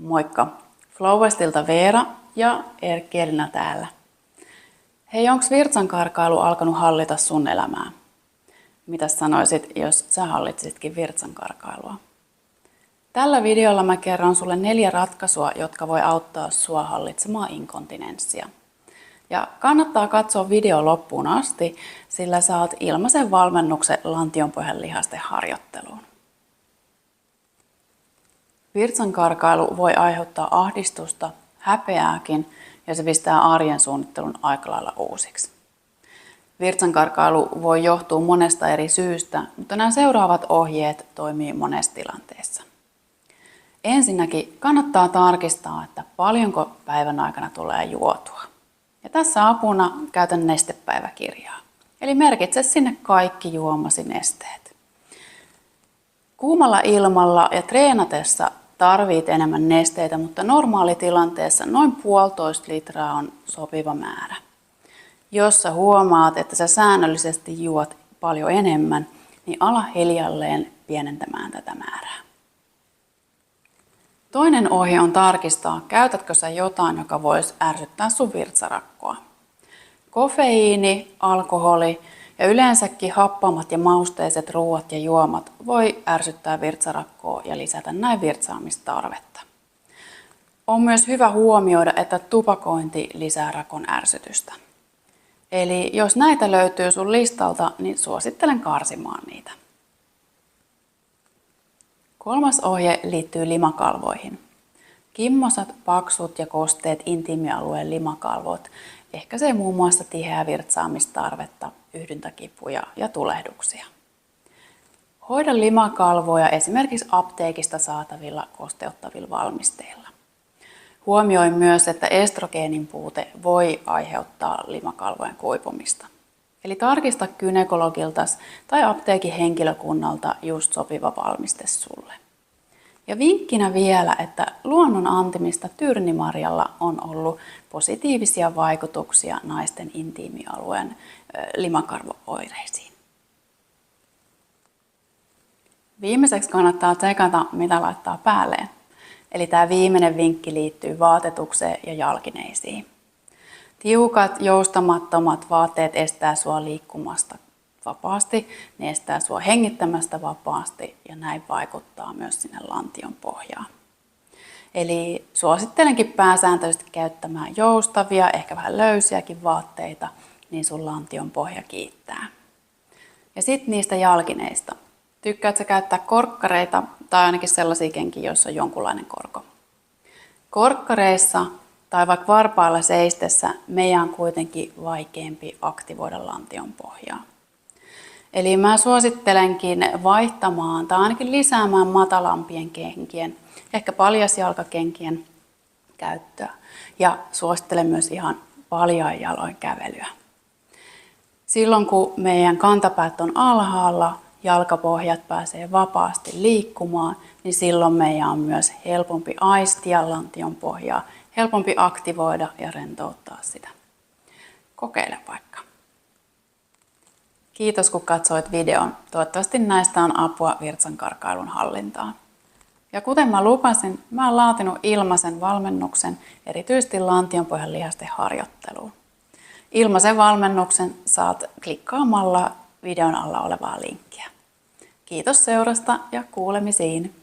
Moikka! Flowestilta Veera ja Erkki Elina täällä. Hei, onks virtsankarkailu alkanut hallita sun elämää? Mitäs sanoisit, jos sä hallitsitkin virtsankarkailua? Tällä videolla mä kerron sulle 4 ratkaisua, jotka voi auttaa sua hallitsemaan inkontinenssia. Ja kannattaa katsoa video loppuun asti, sillä saat ilmaisen valmennuksen lantionpohjan lihasten harjoitteluun. Virtsankarkailu voi aiheuttaa ahdistusta, häpeääkin ja se pistää arjen suunnittelun aika lailla uusiksi. Virtsankarkailu voi johtua monesta eri syystä, mutta nämä seuraavat ohjeet toimii monessa tilanteessa. Ensinnäkin kannattaa tarkistaa, että paljonko päivän aikana tulee juotua. Ja tässä apuna käytän nestepäiväkirjaa. Eli merkitse sinne kaikki juomasi nesteet. Kuumalla ilmalla ja treenatessa tarvit enemmän nesteitä, mutta normaalitilanteessa noin 1,5 litraa on sopiva määrä. Jos sä huomaat, että sä säännöllisesti juot paljon enemmän, niin ala hiljalleen pienentämään tätä määrää. Toinen ohje on tarkistaa, käytätkö sä jotain, joka voisi ärsyttää sun virtsarakkoa. Kofeiini, alkoholi ja yleensäkin happamat ja mausteiset ruoat ja juomat voi ärsyttää virtsarakkoa ja lisätä näin virtsaamistarvetta. On myös hyvä huomioida, että tupakointi lisää rakon ärsytystä. Eli jos näitä löytyy sun listalta, niin suosittelen karsimaan niitä. Kolmas ohje liittyy limakalvoihin. Kimmosat, paksut ja kosteet intiimialueen limakalvot ehkäisee muun muassa tiheää virtsaamistarvetta, yhdyntäkipuja ja tulehduksia. Hoida limakalvoja esimerkiksi apteekista saatavilla kosteuttavilla valmisteilla. Huomioi myös, että estrogeenin puute voi aiheuttaa limakalvojen kuivumista. Eli tarkista gynekologiltas tai apteekin henkilökunnalta just sopiva valmiste sulle. Ja vinkkinä vielä, että luonnon antimista tyrnimarjalla on ollut positiivisia vaikutuksia naisten intiimialueen limakalvo-oireisiin. Viimeiseksi kannattaa tsekata, mitä laittaa päälleen. Eli tämä viimeinen vinkki liittyy vaatetukseen ja jalkineisiin. Tiukat, joustamattomat vaatteet estää sua liikkumasta vapaasti, ne estää sua hengittämästä vapaasti ja näin vaikuttaa myös sinne lantion pohjaan. Eli suosittelenkin pääsääntöisesti käyttämään joustavia, ehkä vähän löysiäkin vaatteita, niin sun lantion pohja kiittää. Ja sitten niistä jalkineista. Tykkäätkö käyttää korkkareita tai ainakin sellaisia kenkiä, joissa on jonkunlainen korko? Korkkareissa tai vaikka varpailla seistessä meidän on kuitenkin vaikeampi aktivoida lantion pohjaa. Eli mä suosittelenkin vaihtamaan tai ainakin lisäämään matalampien kenkien, ehkä paljasjalkakenkien käyttöä. Ja suosittelen myös ihan paljain jaloin kävelyä. Silloin kun meidän kantapäät on alhaalla, jalkapohjat pääsee vapaasti liikkumaan, niin silloin meidän on myös helpompi aistia lantion pohjaa, helpompi aktivoida ja rentouttaa sitä. Kokeile vaikka. Kiitos kun katsoit videon. Toivottavasti näistä on apua virtsankarkailun hallintaan. Ja kuten mä lupasin, mä oon laatinut ilmaisen valmennuksen erityisesti lantionpohjan lihasten harjoitteluun. Ilmaisen valmennuksen saat klikkaamalla videon alla olevaa linkkiä. Kiitos seurasta ja kuulemisiin!